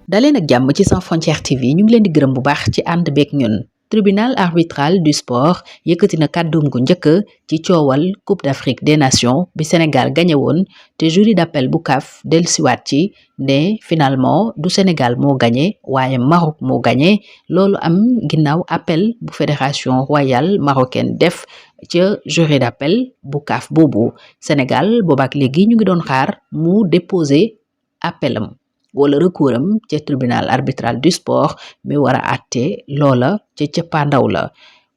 daleen ak jàmm ci Sans Frontières TV ñu ngi leen di gërëm bu baax ci ànd beeg ñun. Tribunal arbitral du sport yëkkati na kàddum gu njëkk ci coowal Coupe d'Afrique des Nations bi Sénégal gagné woon te jury d'appel bu CAF dellusiwaat ci ne finalement du Sénégal moo gagné waaye Maroc moo gagné loolu am ginnaaw appel bu fédération royale marocaine def ca jury d'appel bu CAF boobu. Sénégal boobaak léegi ñu ngi doon xaar mu déposer appelam wala recours am ca tribunal arbitral du sport mi war a àtte loola ca cëppaandaw la.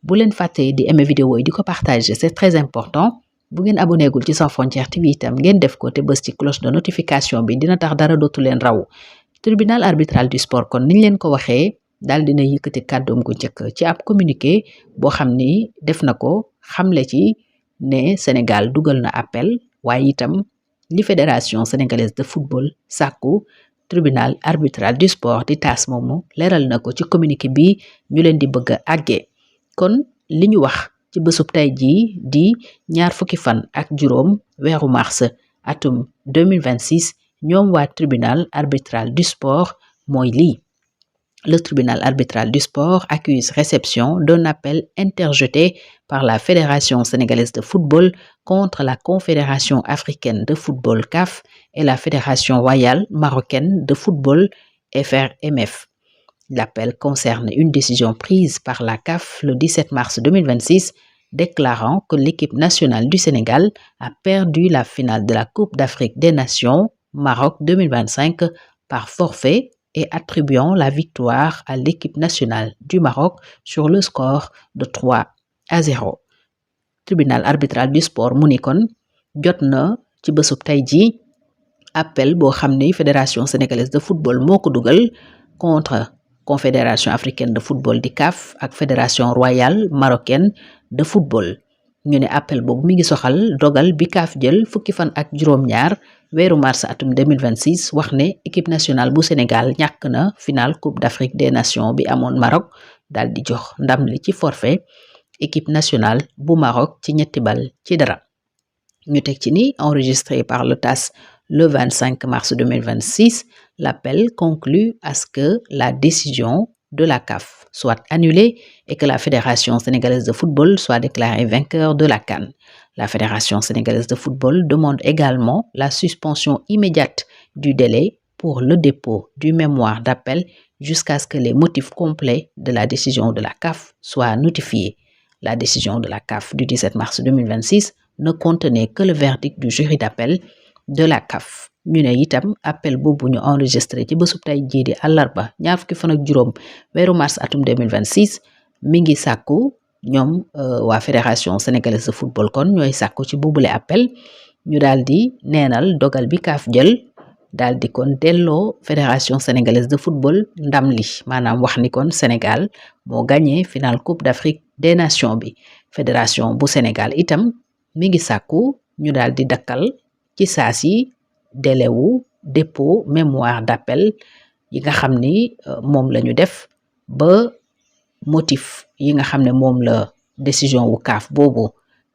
bu leen fàtte di aimer vidéo yi di ko partager, c'est très important. bu ngeen abonné gul ci Sans Frontières TV itam ngeen def ko te bës ci cloche de notification bi dina tax dara dootu leen raw. tribunal arbitral du sport kon niñ leen ko waxee daal dina yëkkati kàddoom gu njëkk ci ab communiqué boo xam ni def na ko xamle ci ne Sénégal dugal na appel waaye itam li fédération sénégalaise de football sàkku tribunal arbitral du sport di taas moomu leeral na ko ci communiqué bi ñu leen di bëgg a àggee. kon li ñu wax ci bésub tey jii di ñaar fukki fan ak juróom weeru mars atum 2026 ñoom waa tribunal arbitral du sport mooy lii. Le tribunal arbitral du sport accuse réception d'un appel interjeté par la Fédération sénégalaise de football contre la Confédération africaine de football CAF et la Fédération royale marocaine de football FRMF. L'appel concerne une décision prise par la CAF le 17 mars 2026 déclarant que l'équipe nationale du Sénégal a perdu la finale de la Coupe d'Afrique des Nations Maroc 2025 par forfait et attribuant la victoire à l'équipe nationale du Maroc sur le score de 3-0. Tribunal arbitral du sport mu ni kon jot na ci bésub tey ji appel boo xam ni fédération sénégalaise de football moo ko dugal contre confédération africaine de football di CAF ak fédération royale marocaine de football. ñu ne appel boobu mi ngi soxal dogal bi CAF jël fukki fan ak juróom-ñaar weeru mars atum 2026 wax ne équipe nationale bu Sénégal ñàkk na finale Coupe d'Afrique des Nations bi amoon Maroc daal di jox ndam li ci forfait équipe nationale bu Maroc ci 3-0. ñu teg ci ni enregistré par le TAS le 25 mars 2026, l'appel conclut à ce que la décision de la CAF soit annulée et que la Fédération sénégalaise de football soit déclarée vainqueur de la CAN. La Fédération sénégalaise de football demande également la suspension immédiate du délai pour le dépôt du mémoire d'appel jusqu'à ce que les motifs complets de la décision de la CAF soient notifiés. La décision de la CAF du 17 mars 2026 ne contenait que le verdict du jury d'appel de la CAF. ñu ne itam appel boobu ñu enregistré ci bésub tey jii di àllarba ñaar fukki fan ak juróom weeru mars atum 2026 mi ngi sàkku ñoom waa fédération sénégalaise de football kon ñooy sàkku ci boobule appel ñu daal di neenal dogal bi CAF jël daal di kon delloo fédération sénégalaise de football ndam li maanaam wax ni kon Sénégal moo gagné finale Coupe d'Afrique des Nations bi. fédération bu Sénégal itam mi ngi sàkku ñu daal di dakkal ci saasi délai wu dépôt mémoire d'appel yi nga xam ni moom la ñu def ba motif yi nga xam ne moom la décision wu CAF boobu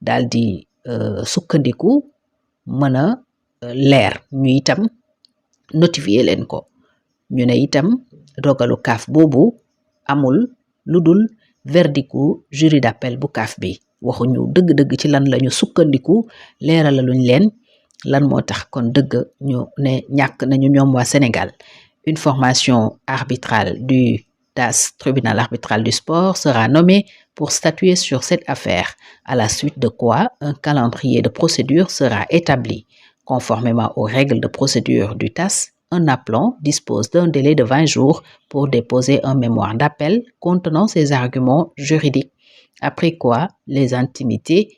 daal di sukkandiku mën a leer ñu itam notifier leen ko. ñu ne itam dogalu CAF boobu amul lu dul verdictu jury d'appel bu CAF bi waxuñu dëgg-dëgg ci lan la ñu sukkandiku leeralaluñ leen lan moo tax kon dëgg ñu ne ñàkk nañu ñoom waa Sénégal. Une formation arbitrale du TAS, tribunal arbitral du sport, sera nommée pour statuer sur cette affaire, à la suite de quoi un calendrier de procédure sera établi. Conformément aux règles de procédure du TAS, un appelant dispose d'un délai de 20 jours pour déposer un mémoire d'appel contenant ses arguments juridiques, après quoi les intimités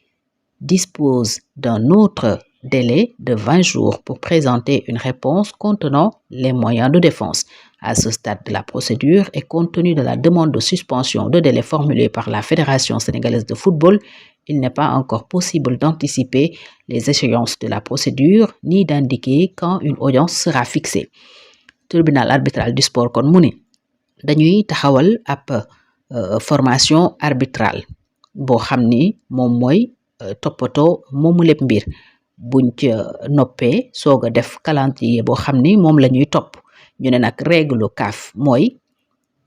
disposent d'un autre délai de 20 jours pour présenter une réponse contenant les moyens de défense. À ce stade de la procédure et compte tenu de la demande de suspension de délai formulée par la Fédération sénégalaise de football, il n'est pas encore possible d'anticiper les échéances de la procédure ni d'indiquer quand une audience sera fixée. Tribunal arbitral du sport kon mu ni dañuy taxawal ab formation arbitrale boo xam ni moom mooy toppatoo moomu lépp mbir buñ ca noppee soog a def calendrier boo xam ni moom la ñuy topp ñu ne nag règle CAF mooy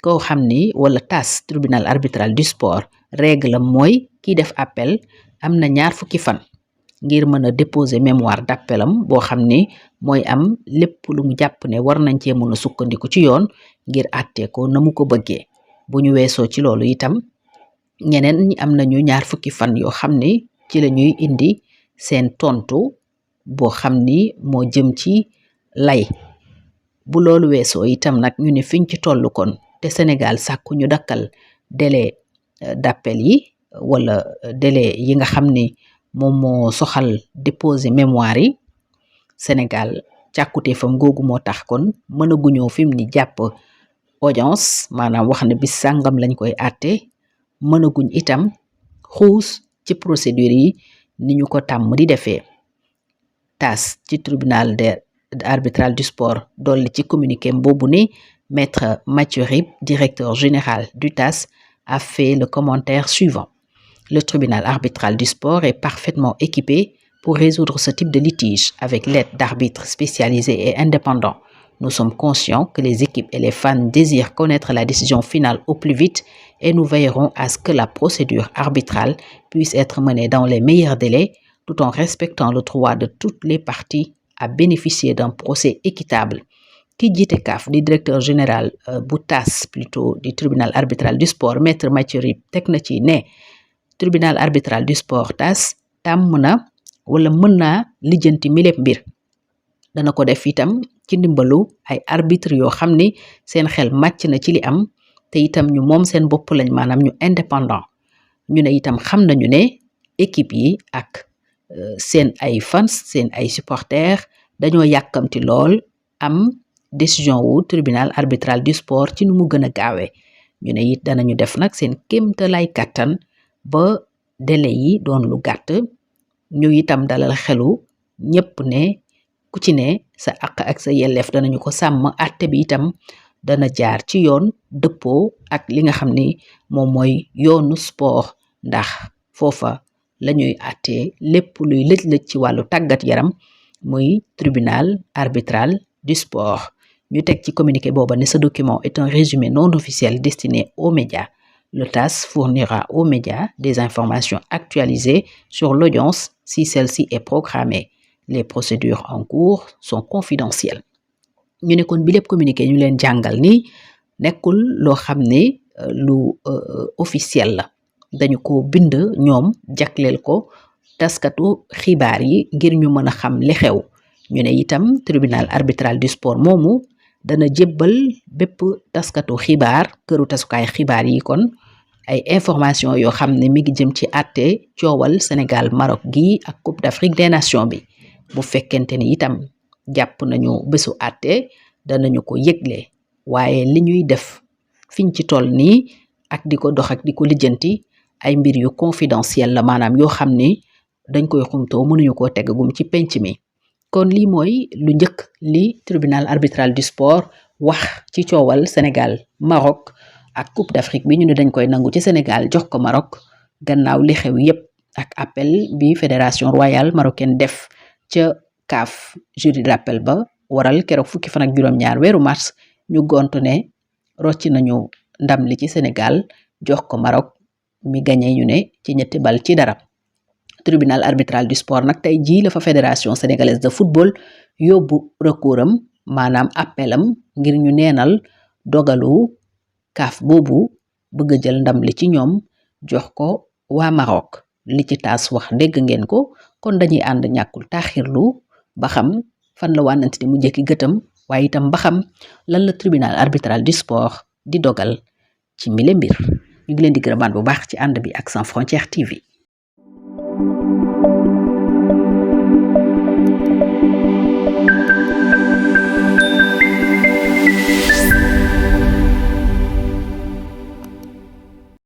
koo xam ni wala TAS tribunal arbitral du sport règle mooy kiy def appel am na 20 fan ngir mën a déposer mémoire d'appelam boo xam ni mooy am lépp lu mu jàpp ne war nañ cee mën a sukkandiku ci yoon ngir àttee ko na mu ko bëggee bu ñu weesoo ci loolu itam ñeneen ñi am nañu 20 fan yoo xam ni ci la ñuy indi seen tontu boo xam ni moo jëm ci lay bu loolu weesoo itam nag ñu ne fiñ ci toll kon te Sénégal sàkku ñu dakkal délai d'appel yi wala délai yi nga xam ni moom moo soxal déposer mémoire yi Sénégal càkkute fam googu moo tax kon mën a guñoo fi mu ni jàpp audience maanaam wax ne bis sàngam lañ koy àtte mën a guñ itam xuus ci procédure yi ni ñu ko tàmm di defee TAS ci tribunal arbitral du sport dolli ci communiqué boobu ni maître Mathieu Rib, directeur général du TAS, a fait le commentaire suivant. Le tribunal arbitral du sport est parfaitement équipé pour résoudre ce type de litige avec l'aide d'arbitres spécialisés et indépendants. Nous sommes conscients que les équipes et les fans désirent connaître la décision finale au plus vite et nous veillerons à ce que la procédure arbitrale puisse être menée dans les meilleurs délais tout en respectant le droit de toutes les parties à bénéficier d'un procès équitable. Ki jiite CAF di directeur général bu TAS plutôt du tribunal arbitral du sport maître Mathieu Rib teg na ci ne tribunal arbitral du sport TAS tàmm na wala mën naa lijjanti milépp mbir dana ko def itam ci ndimbalu ay arbitre yoo xam ni seen xel màcc na ci li am te itam ñu moom seen bopp lañ maanaam ñu indépendant ñu ne itam xam nañu ne équipe yi ak seen ay fans seen ay supporters dañoo yàkkamti lool am décision wu tribunal arbitral du sport ci nu mu gën a gaawee ñu ne it danañu def nag seen kéemtalaay kàttan ba délai yi doon lu gàtt ñu itam dalal xelu ñépp ne ku ci ne sa àq ak sa yelleef danañu ko sàmm àtte bi itam dana jaar ci yoon dëppoo ak li nga xam ni moom mooy yoonu sport ndax foofa lañuy àttee lépp luy lëj-lëj ci wàllu tàggat yaram muy tribunal arbitral du sport ñu teg ci communiqué booba ne ce document est un résumé non officiel destiné aux médias. Le TAS fournira aux médias des informations actualisées sur l'audience si celle-ci est programmée. Les procédures en cours sont confidentielles. ñu ne kon bi lépp communiqué ñu leen jàngal ni nekkul loo xam ne lu officiel la dañu ko bind ñoom jagleel ko taskatu xibaar yi ngir ñu mën a xam li xew ñu ne itam tribunal arbitral du sport moomu dana jébbal bépp taskatu xibaar këru tasukaay xibaar yi kon ay information yoo xam ne mi ngi jëm ci àtte coowal Sénégal Maroc gi ak Coupe d'Afrique des Nations bi bu fekkente ni itam jàpp nañu bésu àtte danañu ko yëgle waaye li ñuy def fiñ ci toll nii ak di ko dox ak di ko lijjanti ay mbir yu confidentiel la maanaam yoo xam ni dañ koy xumtoo mënuñu koo teggagum ci penc mi kon lii mooy lu njëkk li tribunal arbitral du sport wax ci coowal Sénégal Maroc ak Coupe d'Afrique bi ñu ne dañ koy nangu ci Sénégal jox ko Maroc gannaaw li xew yépp ak appel bi fédération royale marocaine def ca CAF jury d'appel ba waral keroog fukki fan ak juróom-ñaar weeru mars ñu gontu ne rocci nañu ndam li ci Sénégal jox ko Maroc mi gagné ñu ne ci 2-0. Tribunal arbitral du sport nag tey jii la fa fédération sénégalaise de football yóbbu recoursam maanaam appelam ngir ñu neenal dogalu CAF boobu bëgg a jël ndam li ci ñoom jox ko waa Maroc li ci TAS wax dégg ngeen ko kon dañuy ànd ñàkkul taaxirlu ba xam fan la wànnante ni mu jëkki gëtam waaye itam ba xam lan la tribunal arbitral du sport di dogal ci mile mbir ñu ngi leen di gërëmaat bu baax ci ànd bi ak Sans Frontières TV.